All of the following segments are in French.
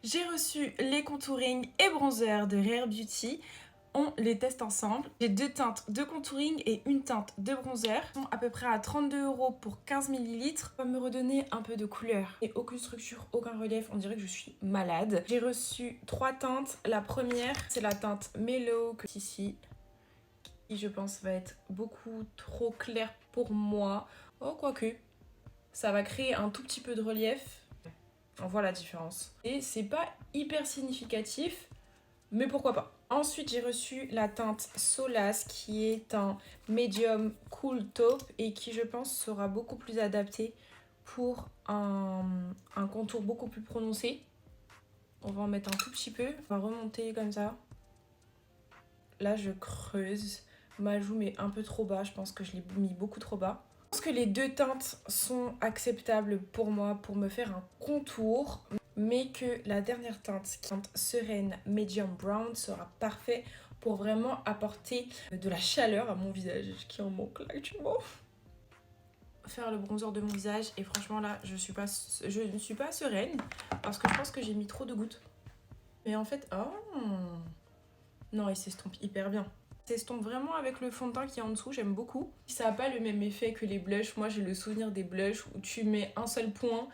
J'ai reçu les contouring et bronzers de Rare Beauty. On les teste ensemble. J'ai 2 teintes de contouring et une teinte de bronzer. Ils sont à peu près à 32 € pour 15 ml. Ça va me redonner un peu de couleur. Et aucune structure, aucun relief. On dirait que je suis malade. J'ai reçu 3 teintes. La première, c'est la teinte Mellow, que ici, qui je pense va être beaucoup trop claire pour moi. Oh, quoique, ça va créer un tout petit peu de relief. On voit la différence. Et c'est pas hyper significatif, mais pourquoi pas. Ensuite, j'ai reçu la teinte Solace qui est un medium cool taupe et qui, je pense, sera beaucoup plus adapté pour un contour beaucoup plus prononcé. On va en mettre un tout petit peu. On va remonter comme ça. Là, je creuse. Ma joue met un peu trop bas. Je pense que je l'ai mis beaucoup trop bas. Je pense que les 2 teintes sont acceptables pour moi pour me faire un contour. Mais que la dernière teinte, teinte Sereine Medium Brown, sera parfait pour vraiment apporter de la chaleur à mon visage qui en manque là actuellement. Faire le bronzer de mon visage et franchement là je ne suis pas sereine parce que je pense que j'ai mis trop de gouttes. Mais en fait, oh non, il s'estompe hyper bien. Il s'estompe vraiment avec le fond de teint qui est en dessous, j'aime beaucoup. Ça n'a pas le même effet que les blushs. Moi j'ai le souvenir des blushs où tu mets un seul point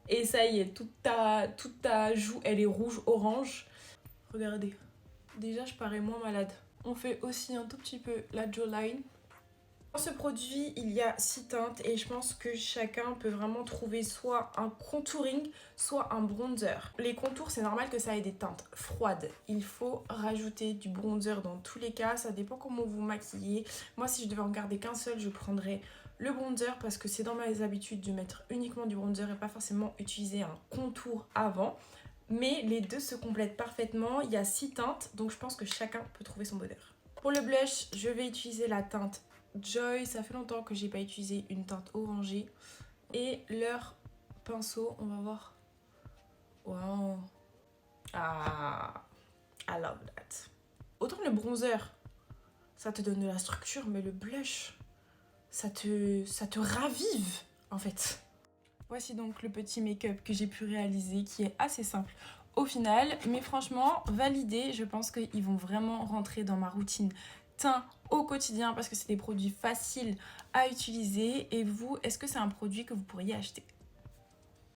et ça y est, toute ta joue, elle est rouge-orange. Regardez, déjà je parais moins malade. On fait aussi un tout petit peu la jawline. Dans ce produit, il y a 6 teintes et je pense que chacun peut vraiment trouver soit un contouring, soit un bronzer. Les contours, c'est normal que ça ait des teintes froides. Il faut rajouter du bronzer dans tous les cas, ça dépend comment vous maquillez. Moi, si je devais en garder qu'un seul, je prendrais le bronzer parce que c'est dans mes habitudes de mettre uniquement du bronzer et pas forcément utiliser un contour avant. Mais les deux se complètent parfaitement. Il y a 6 teintes, donc je pense que chacun peut trouver son bonheur. Pour le blush, je vais utiliser la teinte Joy. Ça fait longtemps que j'ai pas utilisé une teinte orangée. Et leur pinceau, on va voir. Wow. Ah, I love that. Autant le bronzer, ça te donne de la structure, mais le blush, ça te ravive en fait. Voici donc le petit make-up que j'ai pu réaliser qui est assez simple au final, mais franchement validé. Je pense qu'ils vont vraiment rentrer dans ma routine teint au quotidien parce que c'est des produits faciles à utiliser. Et vous, est-ce que c'est un produit que vous pourriez acheter ?